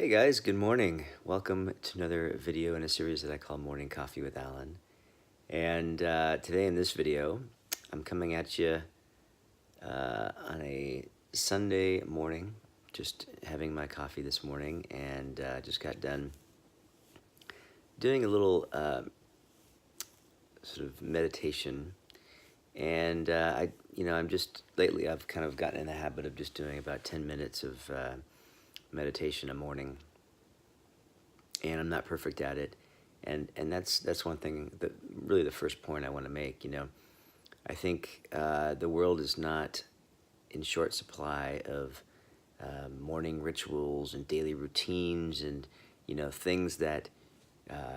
Hey guys, good morning. Welcome to another video in a series that I call Morning Coffee with Alan. And today in this video, I'm coming at you on a Sunday morning, just having my coffee this morning, and just got done doing a little sort of meditation. And I'm just lately I've kind of gotten in the habit of just doing about 10 minutes of meditation a morning, and I'm not perfect at it. And that's one thing that really the first point I want to make. I think the world is not in short supply of morning rituals and daily routines and things that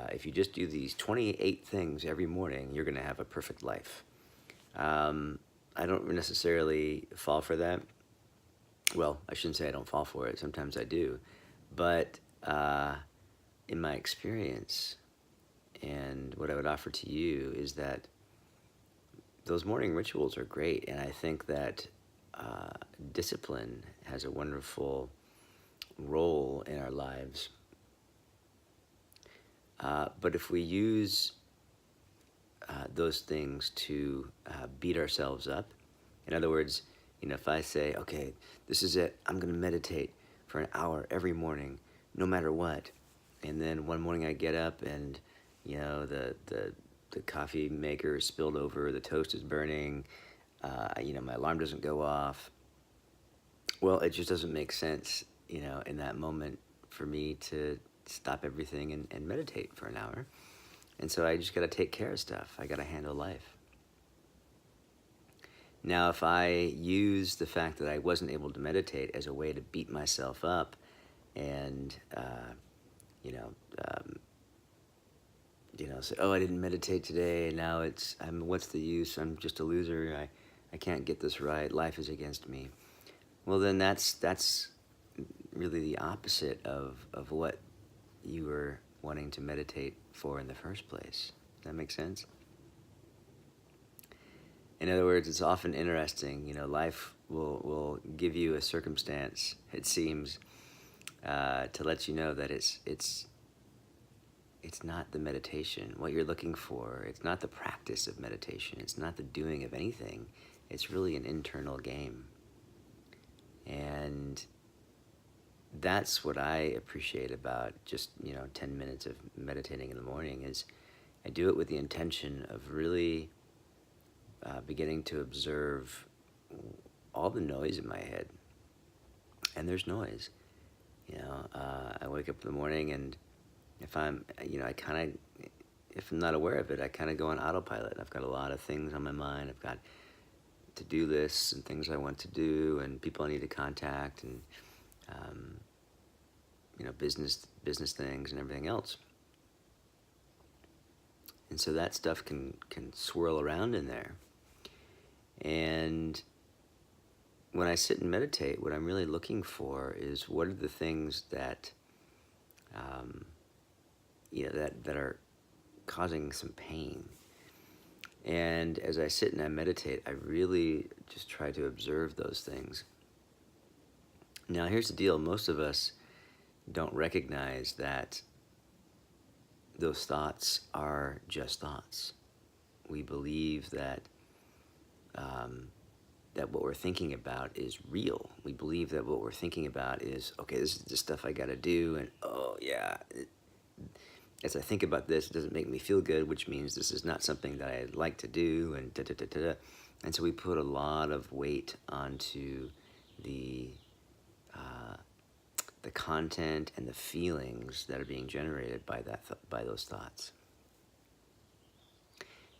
if you just do these 28 things every morning, you're going to have a perfect life. I don't necessarily fall for that. Well, I shouldn't say I don't fall for it. Sometimes I do, but in my experience, and what I would offer to you is that those morning rituals are great, and I think that discipline has a wonderful role in our lives. But if we use those things to beat ourselves up, in other words, if I say, okay, this is it, I'm going to meditate for an hour every morning, no matter what, and then one morning I get up and the coffee maker is spilled over, the toast is burning, my alarm doesn't go off. Well, it just doesn't make sense, in that moment for me to stop everything and meditate for an hour. And so I just got to take care of stuff. I got to handle life. Now, if I use the fact that I wasn't able to meditate as a way to beat myself up and, say, oh, I didn't meditate today. Now what's the use? I'm just a loser. I can't get this right. Life is against me. Well, then that's really the opposite of what you were wanting to meditate for in the first place. Does that make sense? In other words, it's often interesting. Life will give you a circumstance, it seems, to let you know that it's not the meditation, what you're looking for. It's not the practice of meditation. It's not the doing of anything. It's really an internal game. And that's what I appreciate about just, 10 minutes of meditating in the morning is I do it with the intention of really beginning to observe all the noise in my head. And there's noise. I wake up in the morning, and if I'm, if I'm not aware of it, I kind of go on autopilot. I've got a lot of things on my mind. I've got to-do lists and things I want to do and people I need to contact and, business things and everything else. And so that stuff can swirl around in there. And when I sit and meditate, what I'm really looking for is what are the things that, that are causing some pain. And as I sit and I meditate, I really just try to observe those things. Now, here's the deal. Most of us don't recognize that those thoughts are just thoughts. We believe that that what we're thinking about is real. We believe that what we're thinking about is, okay, this is the stuff I got to do, and oh yeah, as I think about this, it doesn't make me feel good, which means this is not something that I'd like to do, and da-da-da-da-da. And so we put a lot of weight onto the content and the feelings that are being generated by by those thoughts.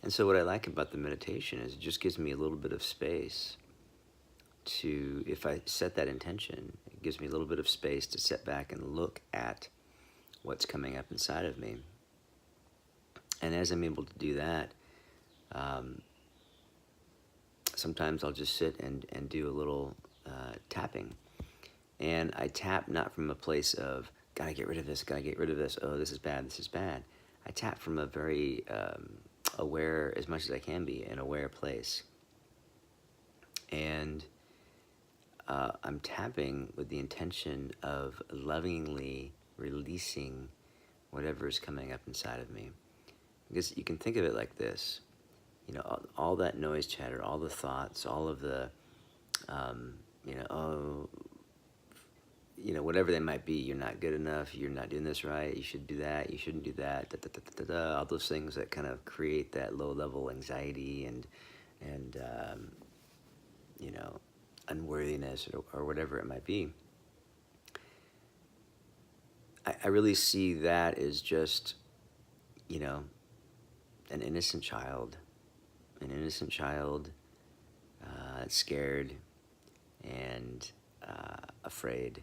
And so what I like about the meditation is it just gives me a little bit of space to, if I set that intention, it gives me a little bit of space to sit back and look at what's coming up inside of me. And as I'm able to do that, sometimes I'll just sit and do a little tapping. And I tap not from a place of, gotta get rid of this, oh, this is bad. I tap from a very aware, as much as I can be, an aware place. And I'm tapping with the intention of lovingly releasing whatever is coming up inside of me. Because you can think of it like this, all that noise chatter, all the thoughts, all of the, oh, whatever they might be. You're not good enough. You're not doing this right. You should do that. You shouldn't do that. Da, da, da, da, da, da, all those things that kind of create that low-level anxiety and unworthiness or whatever it might be. I really see that as just, an innocent child, scared and afraid.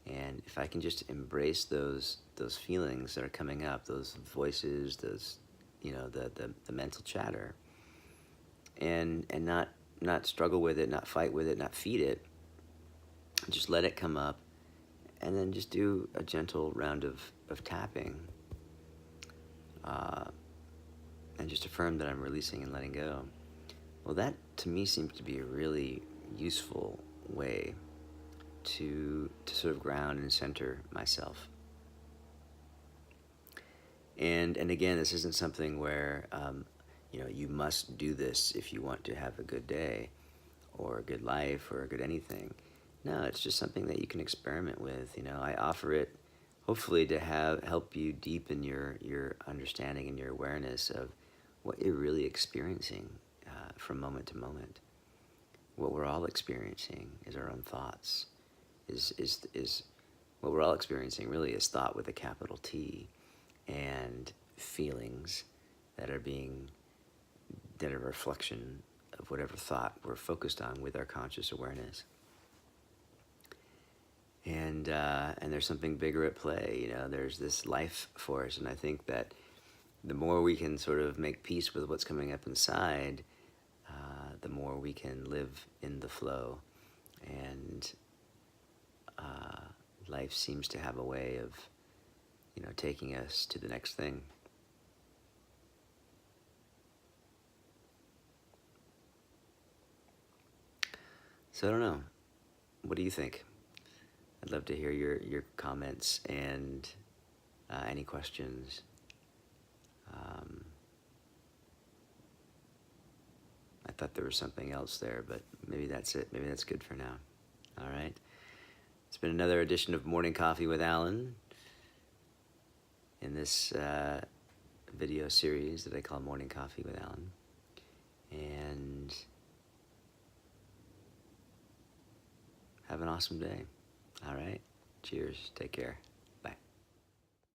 And if I can just embrace those feelings that are coming up, those voices, those, the mental chatter, and not struggle with it, not fight with it, not feed it, just let it come up, and then just do a gentle round of tapping, and just affirm that I'm releasing and letting go. Well, that to me seems to be a really useful way to sort of ground and center myself. And again, this isn't something where you must do this if you want to have a good day or a good life or a good anything. No, it's just something that you can experiment with. I offer it hopefully to help you deepen your understanding and your awareness of what you're really experiencing from moment to moment. What we're all experiencing is our own thoughts. Is what we're all experiencing really is thought with a capital T, and feelings that are a reflection of whatever thought we're focused on with our conscious awareness. And there's something bigger at play. There's this life force, and I think that the more we can sort of make peace with what's coming up inside, the more we can live in the flow. And life seems to have a way of, taking us to the next thing. So I don't know. What do you think? I'd love to hear your comments and any questions. I thought there was something else there, but maybe that's it. Maybe that's good for now. All right. It's been another edition of Morning Coffee with Alan in this video series that I call Morning Coffee with Alan. And have an awesome day. All right. Cheers. Take care.